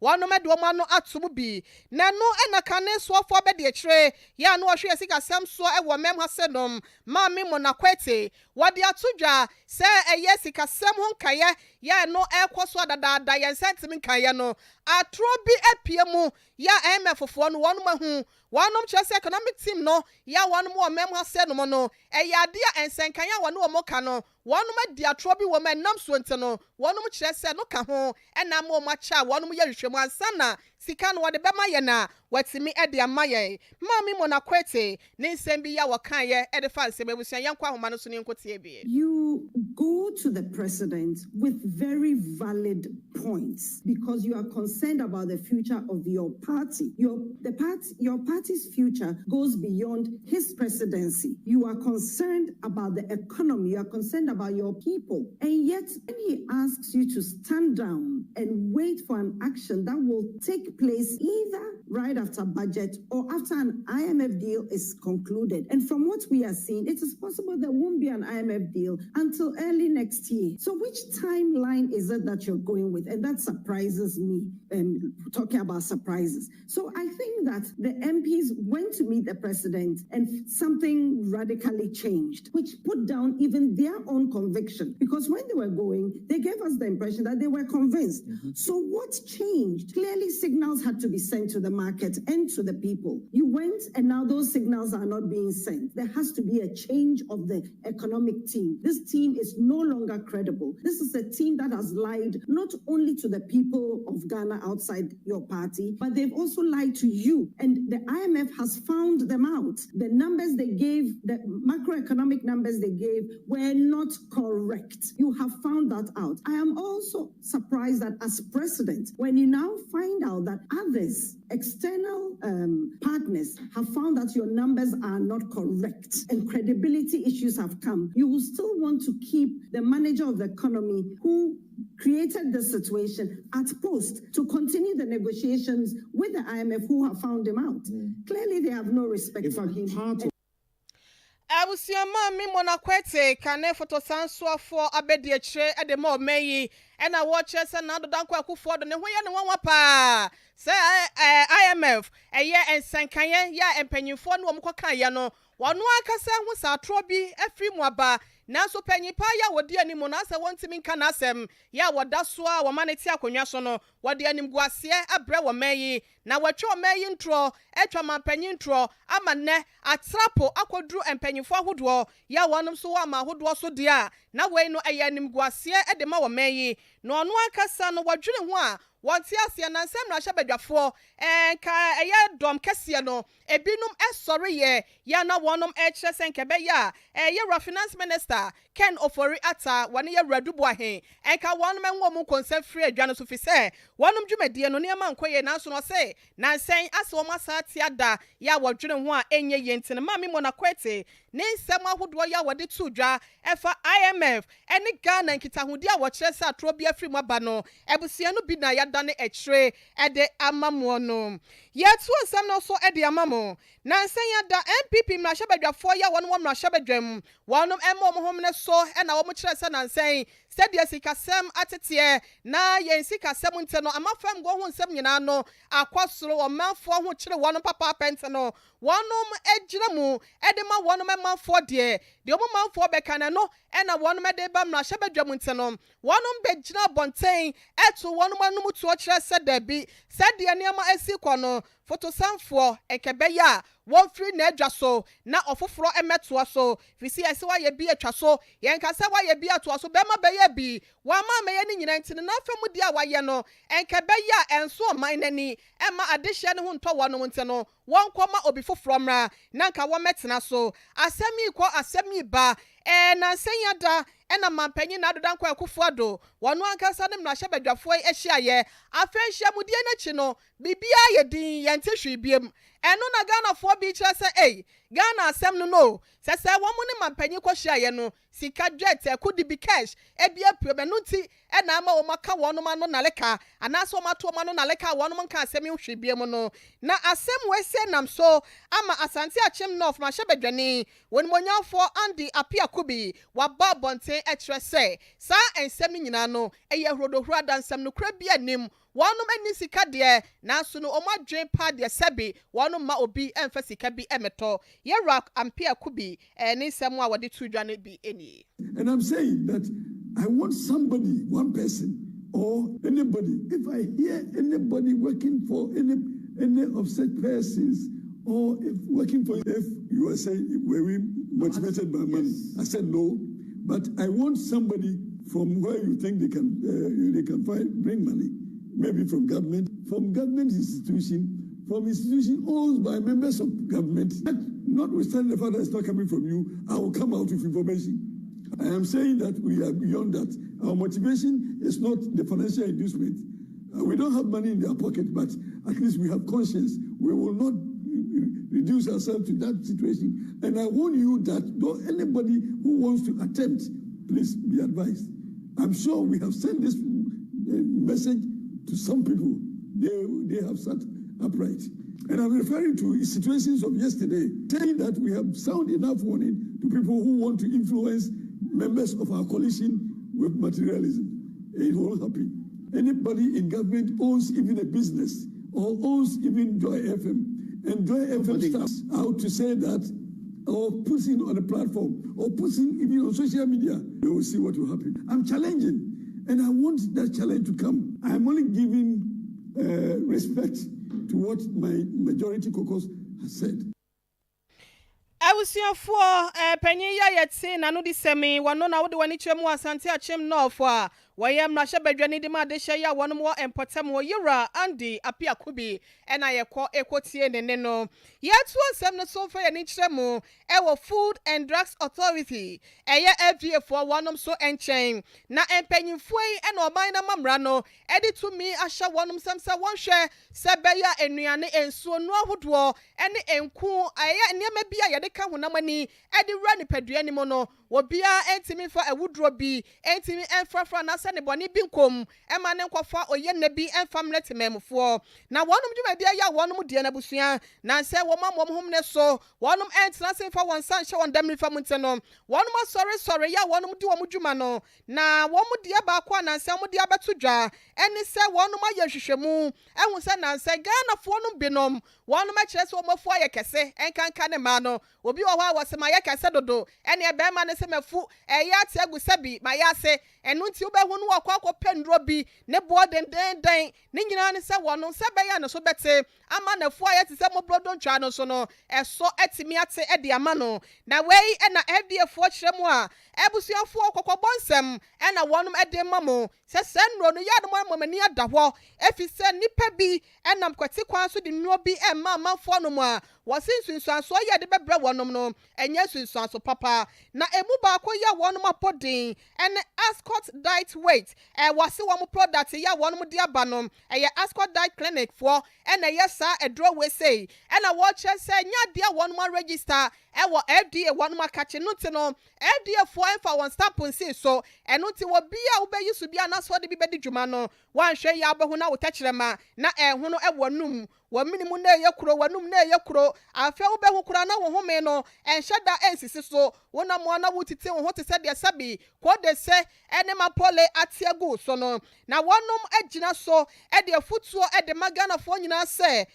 wɔnom de wɔn ano atom bi na no ɛna kane soɔfoɔ bɛde akyire ya no ɔhwe sikasɛm soɔ ɛwɔ mɛm ha sɛnom maame Monakwete wɔde ato dwa sɛ ɛyɛ sikasɛm ho nkaeɛ ya no ɛkɔ so adadaada yɛn sɛntimi nkaeɛ no atoro bi apie mu ya fofoɔ no wɔnom ahu wɔnom kyerɛ sɛ economic team no ya wɔnom wɔ mɛm ha sɛnom no ɛyɛ ade a ɛnsɛnkan a wɔne wɔn ka no wɔnom adi atoro bi wɔ mɛ nam so nti no wɔnom kyerɛ sɛ no ka ho ɛnam wɔn akyɛ a wɔnom yɛ hwehwɛmu ansa na sika no wɔde bɛma yɛ na wɔtumi ɛde ama yɛ maame Monakwete ne nsɛm bi ya wɔkan yɛ ɛde fa nsɛm abusua yɛn kɔ ahoma no so ne nkotie bi. You go to the president with very valid points because you are concerned about the future of your party. Your party's future goes beyond his presidency. You are concerned about the economy. You are concerned about your people. And yet, when he asks you to stand down and wait for an action that will take place either right after budget or after an IMF deal is concluded. And from what we are seeing, it is possible there won't be an IMF deal until early next year. So which timeline is it that you're going with? And that surprises me, talking about surprises. So I think that the MPs went to meet the president and something radically changed, which put down even their own conviction. Because when they were going, they gave us the impression that they were convinced. Mm-hmm. So what changed? Clearly, signals had to be sent to the market and to the people. You went, and now those signals are not being sent. There has to be a change of the economic team. This team is no longer credible. This is a team that has lied not only to the people of Ghana outside your party, but they've also lied to you. And the IMF has found them out. The numbers they gave, the macroeconomic numbers they gave, were not correct. You have found that out. I am also surprised that as president, when you now find out that others, external partners, have found that your numbers are not correct and credibility issues have come, you will still want to keep the manager of the economy who created the situation at post to continue the negotiations with the IMF who have found him out. Clearly, they have no respect for him. Abusiama mi Monakwete kane photo sanso for abedi akyire e de ma omeyi e na wo kire se na do danko akufo do ne ho ye ne won pa se IMF eye ensankan ya empanyimfo no omkokan ye no wono akasa hu sa atro bi afri mu aba nanso panyipa ya wodi animu na asa wontimi nka na asem ya woda so a wo maneti akonwa so no wodi animguase abre wo meyi na watwe o meyi ntro etwa mampanyi ntro ama ne atrapo akodru empanyimfo ahodo ya wonom so wa ma ahodo so dia na wei no eye animguase e de ma wo meyi no ono akasa no wadwene ho a wonti asia na nsem na hyebadwafo ka eye dom kese no ebinum esore ye ya na wonom ekire senkebe ya ye finance minister Ken Ofori Ata wane ye radubo ahen enka wonom enwo mu concern free adwa no so fi se wonom dwumadie no niam ankoye na so no se na nsen ase wo masate ada ya wodwene ho a enye ye ntene maame Monakwete ne nsem ahodo ya wode to dwa efa IMF ene Ghana nkitahudi a wo kire se atro bi afri mu aba no ebusia no bi na ya dane ekire ede amamo no yetu nsem no so ede amamo na nsen ya da MPP mrahebadwafo ya wono wo mrahebadwam wonom emo hom ne so ena wo kire se na nsen sadia sikasem atete na yen sikasem nte no amafam go ho nsem nyina no akwasoro wo manfo ho kire wonom papa pente no wonom ejira mu edema wonom manfo de omo manfo bekana no ena wonom de ba mrahebadwam nte no wonom bejira bonten eto wonom anum to kire se da bi sadia niam asiko no fotosanfo ekebeya won free na adwa so na ofoforo emetoa so fisi ese wa ye bi atwa so yen kasa wa ye bi atoa so bema be ye bi wa ma me ye ni nyina ntine na afemu dia wa ye no enkebeya enso oman nani ema adehye ne ho nto wono nte no won koma obi foforo mra na nka wo metena so asemi ko asemi ba na senyada ena mampanyi na adodan kwa akufo ado wono ankasa ne mrahebadwafo ehia ye afenhia mudie na chi no bibia ye din yente hwe biem eno na Ghana for bi kire say Ghana asem no say wo mo ne mampanyi kwhia ye no sika jet could be cash ebia prebenuti e na ama wo maka wono ma no naleka anaso mato ma no naleka wono mo nka asem hwebie mo no na asem we se nam so ama asante achem north ma hyebedwane woni monyafo andi apia kubi wa ba bonten e kire say sa ensem ni nyina no eye hrodohro adansem no kra bia nim wonom ani sika de na so no omadwen pa de sebi wonom ma obi emfa sika bi emeto ye rock ampia kubi ni semu a wode tu dwane bi eni. And I'm saying that I want somebody, one person or anybody, if I hear anybody working for any of such persons or if working for, if you are saying were we motivated by money, I said no, but I want somebody from where you think they can bring money, maybe from government institution, from institution owned by members of government. Notwithstanding the fact that it's not coming from you, I will come out with information. I am saying that we are beyond that. Our motivation is not the financial inducement. We don't have money in our pocket, but at least we have conscience. We will not reduce ourselves to that situation. And I warn you that anybody who wants to attempt, please be advised. I'm sure we have sent this message to some people. They have sat upright. And I'm referring to situations of yesterday, saying that we have sound enough warning to people who want to influence members of our coalition with materialism. It won't happen. Anybody in government owns even a business or owns even Joy FM. And Joy FM starts out to say that or putting on a platform or putting even on social media, they will see what will happen. I'm challenging, and I want that challenge to come. I'm only giving respect to what my majority caucus has said. Awusiafo panyin ya yete na no di semi wano na wode wani chemu asante achem no fo a wayem na hyebadwane di ma de hye ya wono mo empotem wo yira andi apia kubi ena yekọ ekotie ne no yetu asem no so fa ye ni kyeremu ewo Food and Drugs Authority eye FDA fo wonom so enchen na empanyimfo yi ena oban na mamra no edi to mi ahya wonom samsa wonhwe sebeya enuane ensuo no ahodo ene enku eye niam bia ye de ka honamani edi wra ni padua ni mo no wobia entimi fa ewudro bi entimi enfrafra na se ne boni bi nkom ema ne nkwafa oye na bi enfamle tememfo na wonum dwumadia ya wonum de na busua na se womam hom ne so wonum entra se fa won san hye won damri fa munte no wonum sorry ya wonum di wom dwuma no na wom de ba kwa na se wom de abeto dwa eni se wonum aye hwehwemu ehun se na se Ghana fo no binom wonum a kire se womafo aye kese enkanka ne ma no obi wo ha wasema aye kese dodo eni ebe ma ne se mafu eya te agusabi ma ya se enu nti obehu no akwa pendro bi ne bo den ne nyina ne se wono se be ya ne so bete ama na fu aye te se mo brodo ntwa no so no eso etimi ate e de ama no na wei e na FDA fo kyeremu a ebusuafo kokobonsem e na wonum e de mamo se senro no ya de mo mamani ada ho efise nipa bi enam kwati kwan so de nuo bi e ma amafo no mo a wosinsunsuanso ya de bebra wonom no enye sunsuanso papa na emu ba ko ya wonom apodin ene Ascot diet weight wase wom product ya wonom de aba no eye Ascot diet clinic for ene yesa edro we say ena wo kire se nya de wonom register wo FDA wonom akache no ti no FDA for enfa won stamp nsi so eno ti wo bia wo be yisu bia na so de bi be di dwuma no wan hwe ya abahu na wo takirema na ehunu e wonum wo minimu na eyekuro wanum na eyekuro afa wo be hu kura na wo home no enhyeda ensisi so wona mo na wutite wo ho te se de sabi ko de se ene mapole atiagu so no na wonum agina so e de afutuo e de magana fo nyina se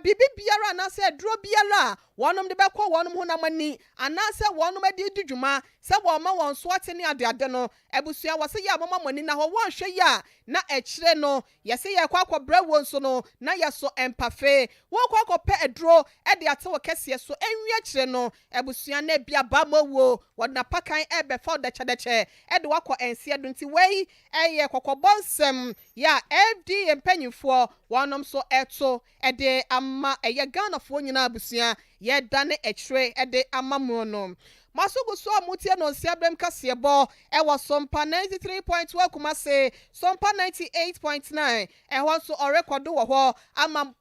bibi biara na se dro biara wonum de bekọ wonum hu na mani ana se wonum de dudwuma se wo ma won so atene ade no ebusua wase ya mama mani na ho won hwe ya na ekire no yese ye kwakọ bra won so no na yeso empafe wo kwakọ pe edro e de ate wo kese so enwie kire no ebusua na bia ba mawo wona pakan e be for de chedeche e de wakọ ense do nti wei eye kokobonsem ya FD empanyifo wonom so eto e de ama eye Ghana fo nyina abusua ye dane ekire e de amamu no Masugu so mutie no nsiabrem kasebo ewo Sompa 93.1 Kumase, Sompa 98.9 ehwo so orekodo wo ho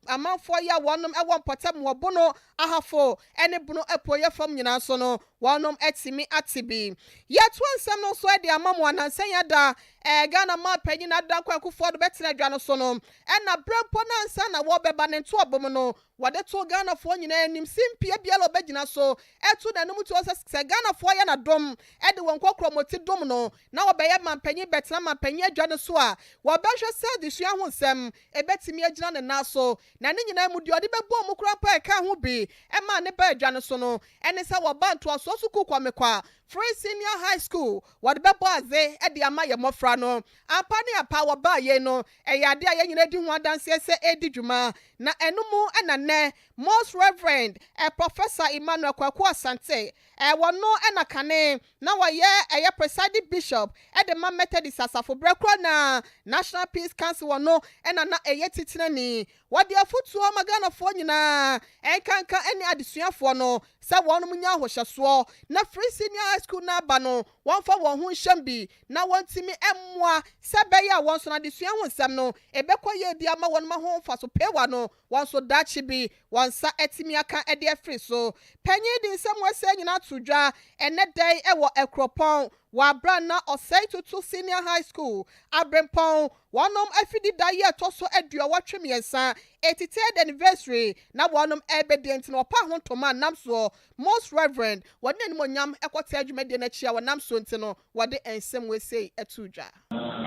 amanfo ya wonom ewo potem wo bono ahafo ene bono epoye fam nyina so no wonom etimi atibi yeto nsem no so de amamo anansen ya da Ghana ma panyin adan kwakufo do betena adwa no so no ena brempo na nsa na wo beba ne nto obom no wade to Ghana fo nyina anim simpia bialo begina so etu na num to se Ghana fo ya na dom ede won kokromoti dom no na wo beye man panyin betena man panyin adwa no so a wo behwe se de sua ho nsem ebetimi agina ne na so na ne nyina mu de ode bebo mu kura pa ka ho bi e ma ne ba adwa no so no ene se wo ba nto so su kukwa mekwa Free Senior High School what bebo aze e de ama ye mofra no ampa ne apa wo ba ye no e yade a ye nyina di ho adanse se edi dwuma na enumu enane Most Reverend Professor Emmanuel Kwaku Asante wono ena kane na wo ye presiding bishop e de ma Methodist asafo brekro na National Peace Council wono ena na titinani wade afutuo magana fo nyina enkanka eni adesuafo no se wonu munya hohyeso na Free Senior High School na ba no won fa won ho nhyambi na wontimi emmoa se be ya won so na adesua ho nsem no ebekoye di ama won ma ho fa so pewa no won so dachi bi won sa etimi aka ede afri so panyi di nsem wase nyina tudwa ene dai ewo ekropon wa brana osai to Senior High School abrempon wonom afidi daye toso adua watwemiensa 83rd anniversary na wonom ebedient no pa ho toma namso Most Reverend wode animonyam ekote adwumade na chia wonamso ntino wode ensem wese etudwa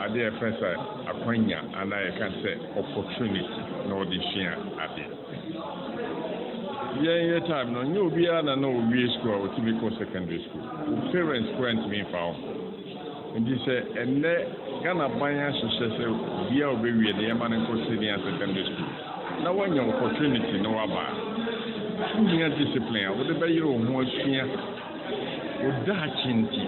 ade efesa akwanya ana ye kan say opportunity no de share ade yeah time no you be na no we school or typical secondary school parents grant me found and you say and Ghana banya success bia obewie de yama na senior secondary school na when your opportunity no aba you discipline what the be your ho asua o da chinti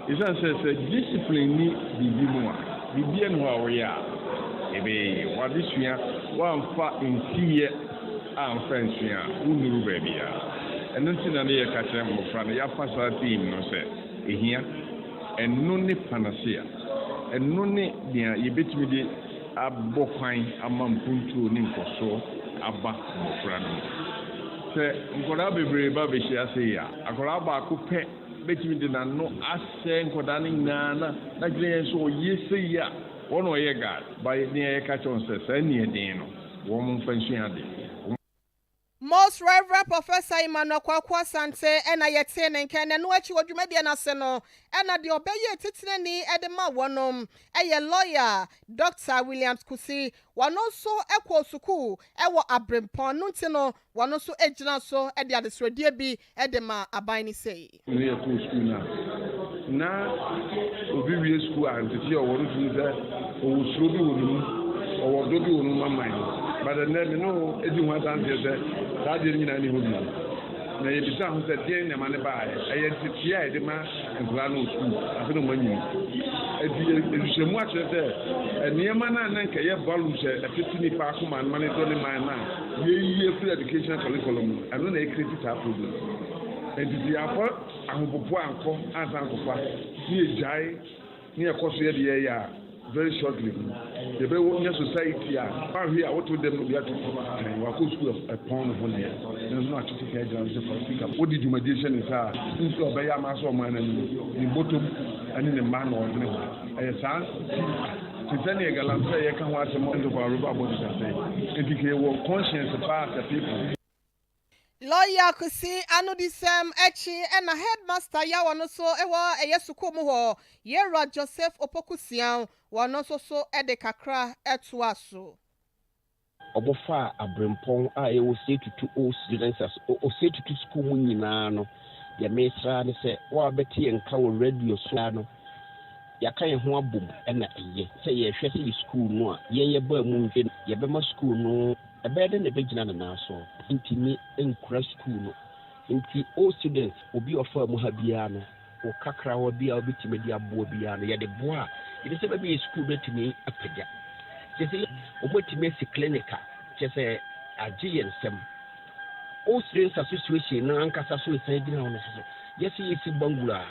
is say discipline ni bibi mu a bibi no a wo ya ebe what this year one fa ntie am fensua unuru baby ya eno ntina ne ye ka kire mo fra ne ya fasa team no say ehia eno ne panacea eno ne dia yebetimi de abokwan amampuntu ni nkoso aba mo fra no se nkoda bebre ba be hia say ya akola ba ko pe betimi de na no ase nkoda ne nyana na gire so yesi ya wono ye god ba ne ye ka chon se ne din no wo mo fensua de Most Reverend Professor Emmanuel Kwaku Asante ena yete ne nkene no achi odwumade na se no ena de obeye titinani edema wonom eye lawyer Dr. Williams Kusi wono so ekwo suku ewo abrempon no ntino wono so ejina so ede adesrodie bi edema aban ni sei ne ya ko school na obi wie school antiti o wono tun se o suro bi wonu o wodo bi wonu mamman but the name no edi ho asante se that is nyina ni hobi na ye bisa ho se den na mane ba e titia e de ma nkura no school afi no manyi edi shemu a chere se niema na na nke ye volume se afiti ni pa akoma mane to ni man na ye free education curriculum ano na e create that problem edi afọ ahopopo anko ansankofa ni ejai ni ekoso ye de ya very shortly the be won society a we are to them we are to wa ko school of upon one year there's no actually care down for speaker what did humiliation is since obey am aso man ni bottom and the man or ne e san Tiffany Galamsa ye kan wa temo ndo ba roba body say indicate what conscience about the people Lawyer Kusi anu disem echi ena headmaster ya wano so ewa eyesuko mu ho Yera Joseph Opokusian wano so ede kakra etu aso obofa abrempon a ewo say to all students as o say to school mu nyina no ya mesra ne se wa beti enka wo radio so no ya kan ho abom ena eye se ye hwese yi school no a ye ba mu nje ye be ma school no ebede ne begina na so intimi enkura school no inti all students obi ofa mu ha bia no o kakra wa bia obitime dia bo bia no ye de bo a ye se be school betimi apagya je se obotime si clinical je se agyen sem all students association na ankasa so sai gina no so Yes, you see bungalow.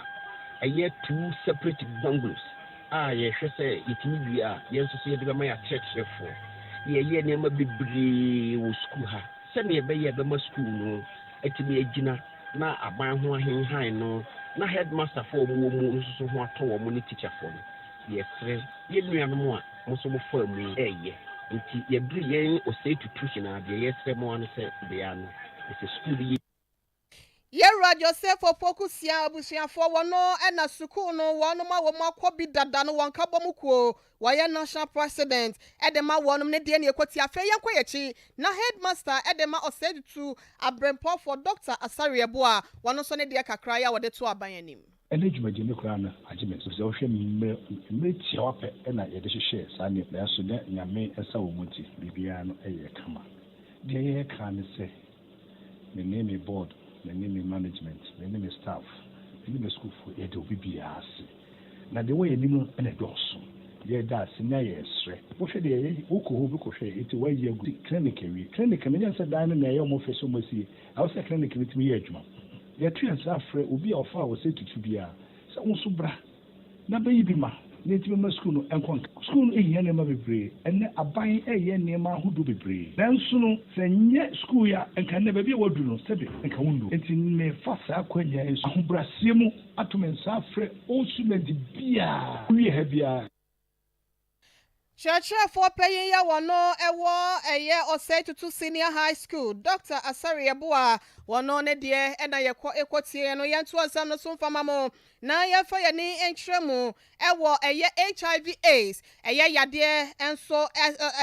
A year 2 separate bungalows. Yes, say it may be yes to see the Maya church therefore. Ye never be brave school her. Send me a bay at the school no. It be a dinner. Na a man who are high no. Na headmaster for woman so what to a money teacher for. Yes, sir. Ye me and more. Most of for me, eh? Nti ye bri yen o say to tuition na de yes say mo an say be an it's a school Yɛwura Joseph Opokusia abusuafo wɔno ɛna sukuu no wɔnom a wɔn akɔ bi dada no wɔn ka bɔ mu kuo wɔyɛ national president ɛde ma wɔnom ne deɛ ne ekoti afɛ yɛn kɔ yɛkyi na headmaster ɛde ma ɔsɛdutu abrempɔ for Dr. Asariebo a wɔno nso ne deɛ kakra ya wɔde to aban anim. Ɛna dwumadie ne koraa no agye me so sɛ wohwɛ mmerɛ tia wapɛ ɛna yɛde hyehyɛ saa nneɛma na so ne nyame ɛsa wɔ mu nti biribiara no ɛyɛ kama deɛ yɛyɛ kaa ne sɛ me ne me board me ne me management me ne me staff me ne me school for yɛde obi biara ase na deɛ wɔyɛ anim no ɛna dɔɔso yɛda ase na yɛsrɛ wohwɛ deɛ yɛyɛ wokɔ hɔ bi kɔhwɛ ɛti wɔayi agu clinic awie clinic no nyɛ sɛ dan no na ɛyɛ ɔmo fɛ so ɔmo asie ɛwɔ sɛ clinic no tumi yɛ adwuma yɛtu yɛn sɛ afrɛ obi a ɔfa a wɔsɛ tutu biara sɛ wo nso bra na bɛyi bi ma na ɛtumi ma school no ɛnkɔ school no ɛhia nneɛma bebree ɛnɛ aban ɛyɛ nneɛma ahodoɔ bebree nanso no sɛ nyɛ school yɛ nka nnɛ baabi a wadu no sɛbe nka wondo nti mefa saa kwanya nso ahobraseɛ mu ato me nsa afrɛ ɔsumadi biara wie ha biara Kyerɛkyerɛfoɔ panyin ya wɔno ɛwɔ ɛyɛ Ɔsɛtutu Senior High School Dr. Asariebo a wɔno ne deɛ ɛna yɛkɔ ekotie no yɛnto ɔsɛm no so mfama mo na yɛfa yɛni nkyerɛ mu ɛwɔ ɛyɛ HIV AIDS ɛyɛ yadeɛ ɛnso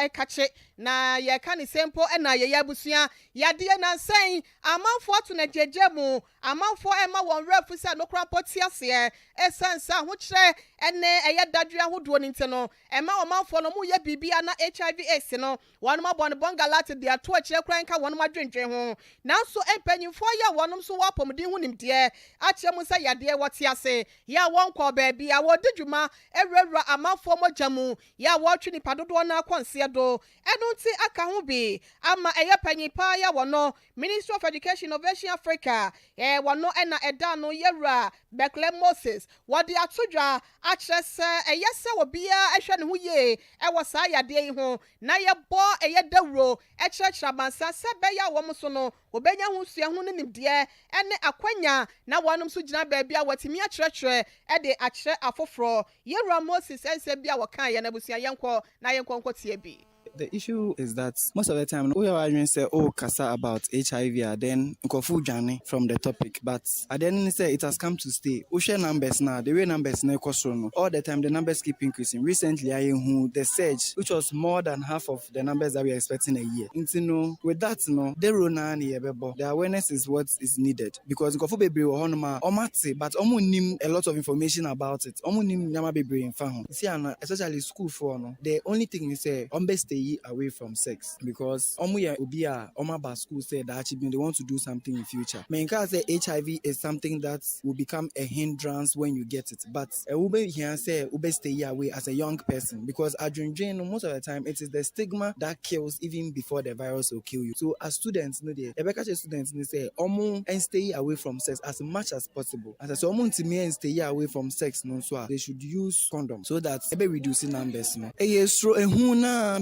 ɛkakye na yɛka ne sempo ɛna yɛyɛ abusua yadeɛ na nsɛn amanfoɔ ato na gyegye mu amanfoɔ ɛma wɔn rɛfu sɛ nokora pɔte aseɛ ɛsansa ahokyerɛ ɛne ɛyɛ dadwe ahodoɔ ne nti no ɛma ɔmanfoɔ no mu yɛ bibia na HIV AIDS no wɔn ma bɔ ne bɔngalate de ato akyerɛ kora nka wɔn adwendwen ho nanso mpanyinfoɔ yɛ wɔn so wɔ apɔmuden ho nimdeɛ akyerɛ mu sɛ yadeɛ wɔte ase yɛ wɔn kɔ baabi a wɔde dwuma ɛwurawura amanfoɔ mogya mu yɛ wɔtwe nipa dodoɔ na akɔnseɛ do ɛno nti aka ho bi ama ɛyɛ panyin paa yɛ wɔn Ministry of Education Innovation Africa wɔn ɛna ɛda no yɛwura Bekle Moses wɔde ato dwa akyerɛ sɛ ɛyɛ sɛ obiara ɛhwɛ ne ho yie ɛwɔ saa yadeɛ yi ho na yɛbɔ ɛyɛ dawuro ɛkyerɛkyerɛ abansa sɛ bɛyɛ a wɔn so no obenya ho sua ho ne nimdeɛ ɛne akwanya na wɔnom so gyina baabi a wɔtumi akyerɛkyerɛ ɛde akyerɛ afoforɔ yɛwura Moses ɛnsɛ bi a wɔka yɛ na busua yɛnkɔ na yɛnkɔ nkɔtie bi. The issue is that most of the time we are arguing say kasa about HIV then nkofu dwane from the topic but at the end say it has come to stay. We share numbers now the way numbers na no all the time the numbers keep increasing. Recently I who the surge which was more than half of the numbers that we are expecting a year. With that the rona the awareness is what is needed because nkofu bebre wo honoma omate but omo nim a lot of information about it. Omo nim nyama bebre in fa ho. See especially school for no the only thing is say stay away from sex because Omaba school said that they want to do something in future. Menka say HIV is something that will become a hindrance when you get it. But ube here say ube stay away as a young person because most of the time it is the stigma that kills even before the virus will kill you. So as students, students say and stay away from sex as much as possible. As I say and stay away from sex they should use condoms so that reducing numbers. Yes, true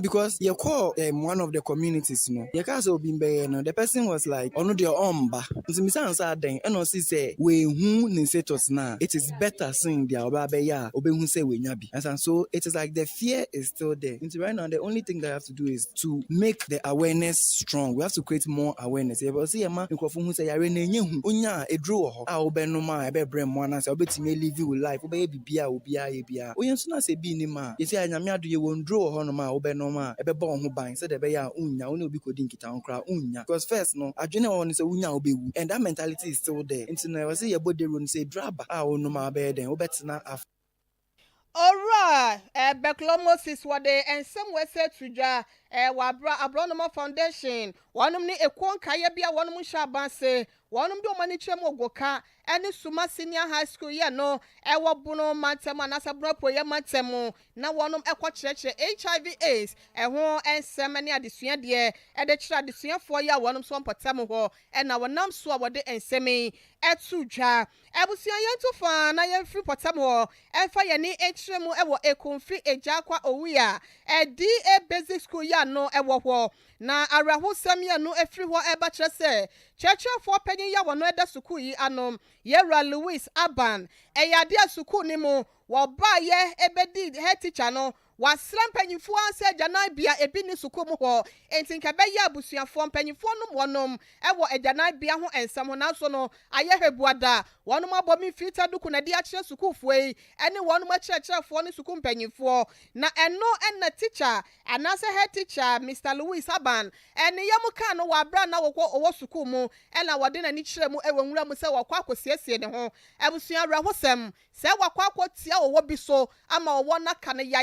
because you call one of the communities, the person was like, "Oh no, they and also say we who na it is better saying the obabeya obe say we nyabi." And so it is like the fear is still there. And right now, the only thing that I have to do is to make the awareness strong. We have to create more awareness. But see, man, who say unya a draw obe no ma ebe brem one say obe time live you life obe bibia obia oyensu say bi ni ma. You say anyame ado ye won draw ho no ma obe no ma ebebo ho ban say the be ya unya oni obi kodi nkita nkra unya because first no adwene won say unya obewu and that mentality is still there until now say your body run say draba no ma be den obetena Alright, Beklo Moses wade and some way said to ja wabra Abronoma Foundation wanum ni ekon kaya bia wanum shabanse wanum do mani chem ogoka ene Suma Senior High School ye no ewo buno mantem anasa bropo ye mantem na wanum ekwa kyerɛkyerɛ HIV AIDS ho ensem ne adesua de de kyerɛ adesuafo ya wanum so mpatam ho na wanam so a wode ensemi etu dwa ebusua yentu fa na yemfiri potam ho emfa ye ni enkyeremu ewo ekonfi ejakwa owia DA Basic School ya no ewo ho na arahosam ya no efiri ho eba kyerɛ sɛ kyerɛkyerɛfo panyin ya wono eda sukuu yi anom Yera Louis Aban eyade sukuu ni mu wo ba ye ebedi head teacher no wasram panyimfo anse agyanan bia ebi ni sukuu mu ho enti nka bɛyɛ abusuafo panyimfo no wonom ɛwɔ agyanan bia ho ensam ho nanso no ayɛ hebuada wonom abomi filter duku na de akyerɛ sukuufo yi ɛne wonom akyerɛkyerɛfo ne sukuu panyimfo na ɛno na teacher anase head teacher Mr. Louis Aban ɛne yam ka no wabra na wɔ sukuu mu ɛna wɔde na ni kyerɛ mu ɛwɔ nwura mu sɛ wɔkɔ akosiesie ne ho abusua rahosɛm sɛ wakɔ akɔtia wɔ bi so ama wɔwɔ naka no ya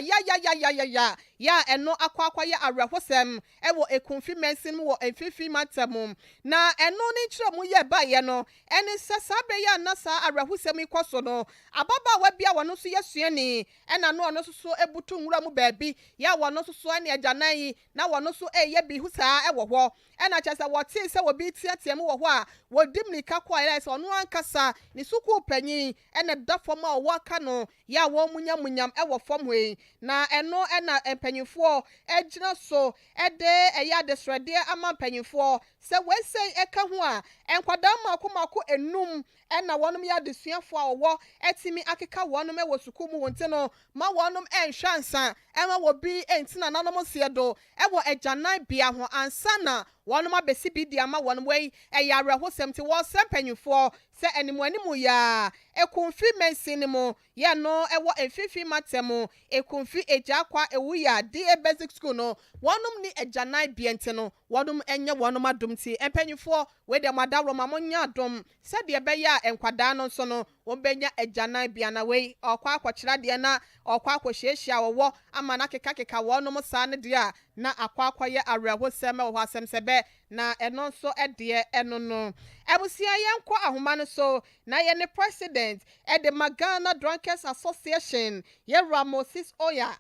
eno akwa ya arahosem ewo ekonfi mensin mu wo emfifi matamum na eno ni kyerɛ mu ye ba ye no ene sasabe ya na sa arahosem ikoso no ababa wa bia wono so yesuani ena no ono so ebutu nwura mu baabi ya wono so ane agyanan yi na wono so eye bi husa ewo ho ena kyesa wote se wo bi tiatia mu wo ho a wodim ni kakwa ya se ono ankasa ni suku panyin ena dafom a wo aka no ya wo munyam ewo fom we na eno ena empanyifo egyina so ede eya desrede ama empanyifo se wese eka ho a enkwada mako enum ena wonom ya desuafo a wo etimi akeka wonom e wosuku mu wonte no ma wonom enhwansa ema wo bi entina nanom siedo ewo agyanan bia ho ansana wonom abesi bi di ama wonom wei eya arahosem ti wo sempanyifo se animu ya ekonfi mensin mu ye no ewo emfifi matemu ekonfi ejakwa ewuya DA Basic School no wonom ni agyanan biente no wonom enye wonom adomti empanyifo we de madawro mamonya adom se de beya enkwada no so no wobenya agyanan bia na we okwa akwakyera de na okwa akwohyiehia wo ama na keka wonom sa ne de a na akwa ye arahosem wo asem sebe na eno so ede eno no ebusia yenko ahoma no so na ye ne president the Magana Drunkers Association ye Ramosis Oya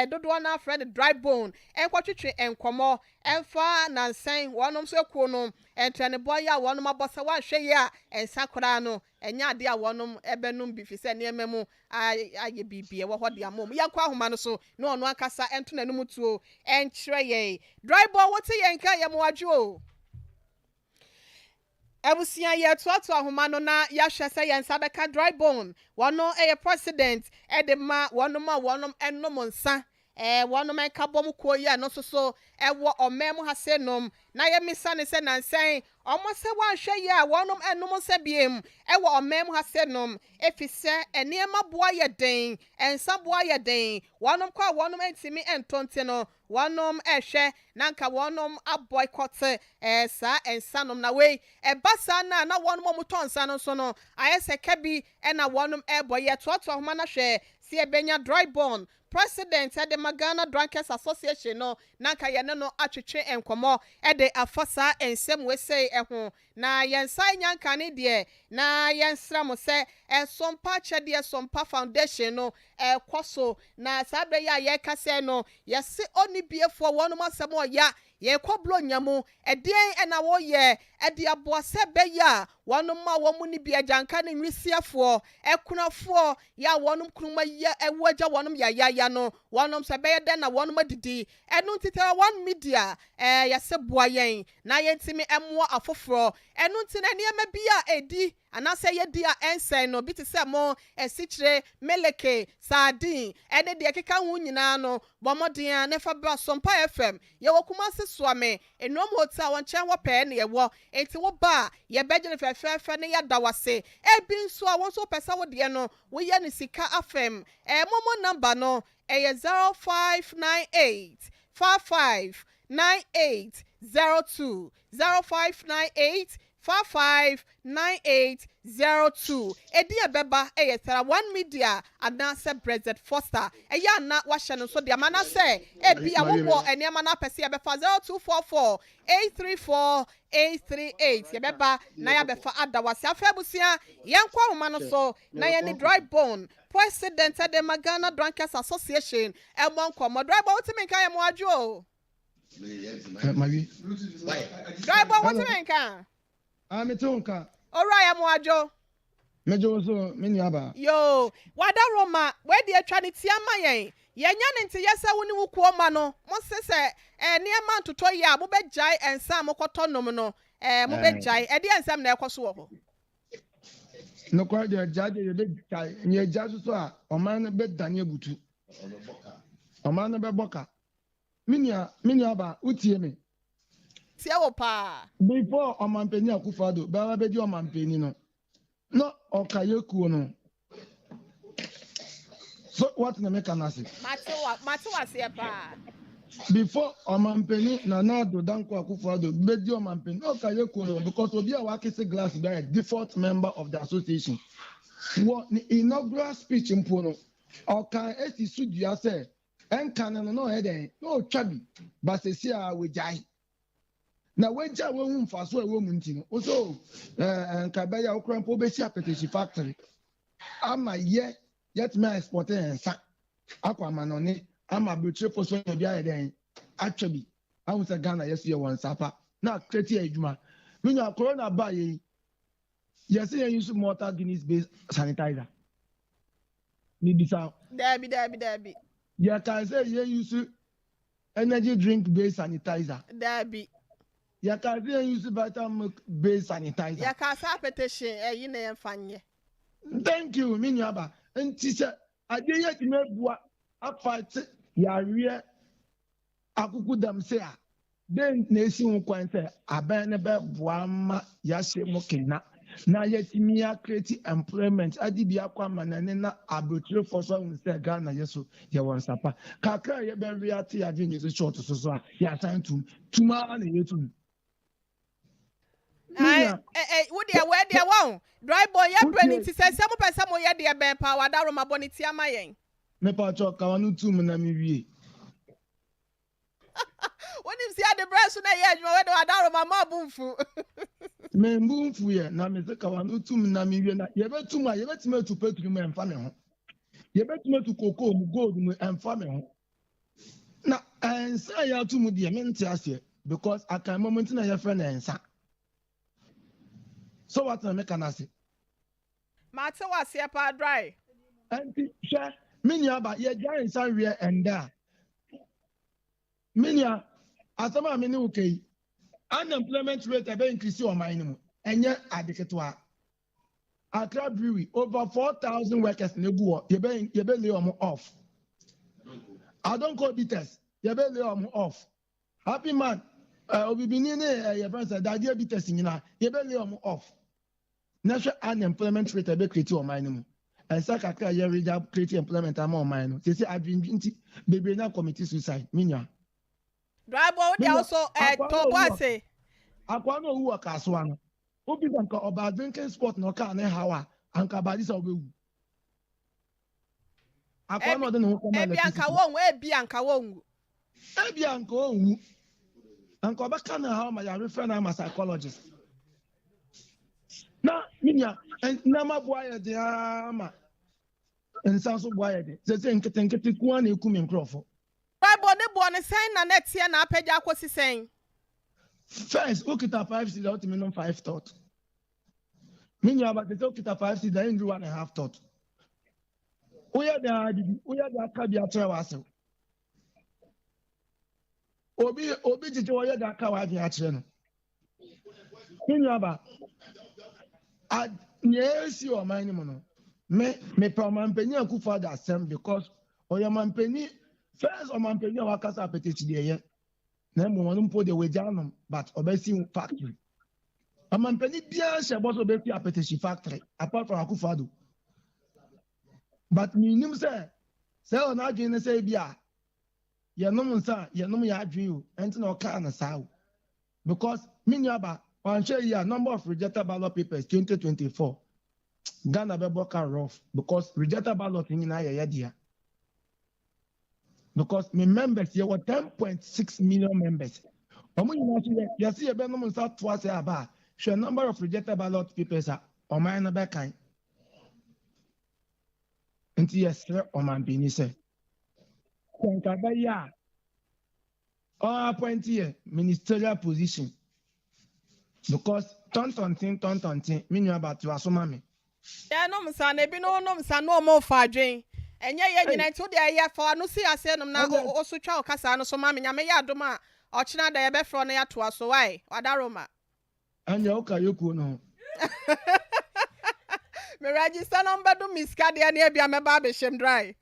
dodo na friend dry bone enkwatwetwe enkomo emfa nansen wonom so ekuo no entrene boy ya wonom abosa wa hwe ya ensakora no enya ade a wonom ebenum bi fi se ne ememu aye bibie wo hode amom yenko ahoma no so na ono akasa ento nanum tuo enkyere ye dry bone wote yenka ye mo adwo ebusia ye tuatu ahoma no na ya hwese ye nsabeka dry bone wono president de ma wonom enom nsa wonom enkabom koyi no so ewo omem hasenom na ye misane se nansen omo se wanhwe ye a wonom enom nsa biem ewo omem hasenom efise eniema boa ye den ensa boa ye den wonom kwa wonom entimi entonte no wonom ehwe nanka wonom aboycott sa ensanom na we ebasa na wonom omutonsa no so no ayese kabi na wonom eboye toato ahoma na hwe si ebenya dry bone president the Magana Drunkers Association no nanka ye no atwetwe enkomo de afasa ensem we say eho na yensan nyanka ne de na yensra mo se Sompa chede Sompa Foundation no kwaso na sabe ya ye kase no yesi oni biefo wonom asem oya ye kwoblo nyamu edien ena wo ye edi aboase beya wonom ma wo mu ni bia janka ne nwisiafo ekunafo ya wonom kunuma ye ewaja wonom ya no wonom se be de na wonom adidi enu ntita one media yese boa yen na yentimi emmo afoforo enu ntina niema bia edi anase ye dia ensen no biti se mo esichire meleke sardine ene de keka hu nyina no bomodin ne fa bra Sompa FM ye wokuma se soame enom hotel wonchen wo pe ne ye wo enti wo ba ye begene fefe ne ya dawase ebi nso a won so pesa wo de no wo ye ne sika afem momo number no 0598 559802 0598 459802. Edia beba Tara One Media anase Brexit Foster. Eya na washano so dia mana say ebi awo eniama na pese ya befa 0244 834 838. Ye beba na ya befa ada wase afebusia yankwa woma no so na ye ni dry bone. President de Magana Drunkers Association emon komo dry bone timi kan ye mo adwo. Mavi. Dry bone what timi kan? Metonka. Ora mo adwo. Mejo so mini aba. Yo, wada Roma, where the eternity ama yen. Yenya nti yesa woni wukuo ma no. Mo se niema ntoto ya mo be jai ensa mo koto nom no. Mo be jai. E de ensam na ekoso wo ho. No kwa de jaje ye be jai. Nye jaso so a oman be dane butu. Oman be boka. Mini aba utie me. Tie wo pa. Before oman peni akufado, ba be di oman peni no. No, okayeku no. So what na make an say? Mate was pa. Before Omampeni na do danko akufado bedi Omampeni okayeku no because obi a wakese glass be a default member of the association. What inaugural speech mpo no oka esi sudua say enka no he den no twabi but sesi a we jai. Na wenja we hu mfaso e wo mu nti no so nka be ya okrampo be si apetition factory ama yet me export ensa akwa manone ama betray for so be aye den actually I was a Ghana yes year one sapa na create adwuma minya corona ba ye yes you use mortar Guinness based sanitizer ni bisa Dabi ya can say you use energy drink based sanitizer Dabi ya can say you use vitamin based sanitizer ya ka sa petition yi na yemfanye. Thank you minya ba nti se ade ye ti mebua afight ya wie akuku dam se a den na esi ho kwan se aban ne be boa ma ya se mo kina na ye ti mi create employment adi bi akwa manane na abotire for so nse Ghana yeso ye won sapa kakra ye be react ya di ni so short so a ya san tuma na ye tum Would you wear their one? Dry boy, ya brain ti say some person mo ye de ben pa wada Roma boniti ama yen. Me pa cho ka wanu tum na mi wie. When you see the breast na ye adwo we wada Roma ma bumfu. Me mbumfu ye na me se ka wanu tum na mi wie na ye betum a ye betum atu petru me emfa me ho. Ye betum atu koko mu gold mu emfa me ho. Na ensa ya tum de me nte ase because aka moment na ye friend ensa. So what na make an say? Mate was here pa dry. Anti sha minya ba ye giant san we enda. Minya asama me ne okay. Unemployment rate ebe increase o man mu. Enye adeketwa. Accra Brewery over 4,000 workers na bu ye be lay omo off. I don't call bitters. Ye be lay omo off. Happy man obibini ne ye friends that ye bitters nyina ye be lay omo off. National unemployment rate ebe create o man mu. Ensa kakra ye reja create employment am o man no. Say adwinti bebre na committee suicide minya. Dry boy they also to boy say. Akwa no wu akaso ano. Obi nka oba drinking spot no ka na hawa anka ba disa obewu. Akwa no de no ko ma ebi anka wonwu. Ebi anka onwu. Anka oba ka na hawa ma ya refer na ma psychologist. Na minya na ma boa ye de ama. Ensa so boa ye de. Se nkete ku na eku me nkrofo. Bible ne bo ne sen na net ye na apagya akosi sen. First, okita 5 seed out minimum 5 thought. Minya ba te okita 5 seed in 1.5 thought. Oya da aka bi atra wase. Obi jije oya da aka wa bi atra no. Minya ba nyesi o man ni mo no. Me pa man peni akufa da asem because oya man peni first o man peni wa kasa apetichi de ye. Na mo wonu po de wejanum but obesi factory. Amampeni bia she boss obesi apetition factory apart from akufado. But minim say on adwene say bia ye nom nsa ye nom ya adwen o enti na oka na sawo. Because minyaba On share here, number of rejected ballot papers 2024. Ghana Beboka rough because rejected ballot in Nigeria. Because my members here were 10.6 million members. You see a benefit start twice about. Show number of rejected ballot papers are on my number kind. Until yes, on my business. Kankabaya. Or appoint here ministerial position. Because tonton, meaning about to assume me. Yeah, no, son, ebi no, son, no more fadring. And yeah, you know, to the air for no see, I said, no, also chow Cassano, so mammy, I may adoma, or China, the air from there to us, so why, or Daroma. And you know. Me register number do Miss Cadia near be a baby shem dry.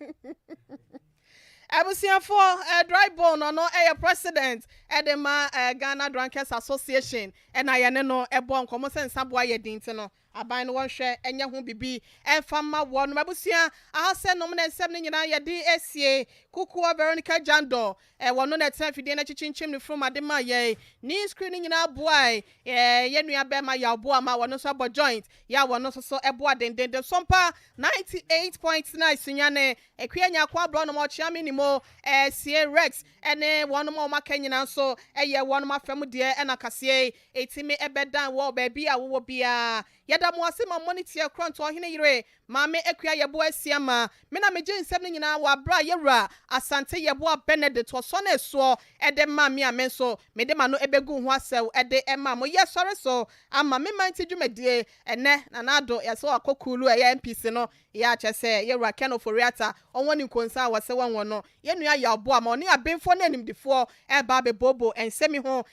I was here for a dry bone or no a president Edema Ghana Drunkers Association and I know a bon common sense subway dintino. I bind one share and ya won't be and fama one mabusia. I'll send nominate 7 in your DSCA, Kukua Veronica Jando, and one on that time for the energy chimney from Adema ye. Knee screening in our boy, Yenu Abema Yaboa, my one also joint, ya one also a boy, then the Sompa 98.9 Sinyane, a Quenya Quabron more chaminimo, CA Rex, and one more Kenyan so, a year one of my family dear, and a Cassie, a timmy a bed down wall, baby, I will be a. Yada mwase ma money tia kronto ohene yire maame akua yebo asiama me na meje nsem ne nyina wa bra yewra asante yebo Benedict so na eso ede ma me amenso me de ma no ebegu ho asew ede ema mo ye sore so ama me man tidwumedie ene na nado yeso akokulu eye MPC no ya chese yewra Keno Foriata onwoni nkonsa wase wanwo no ye nua ya obo ama oni abenfo na animdifo e ba be bobo ensemi ho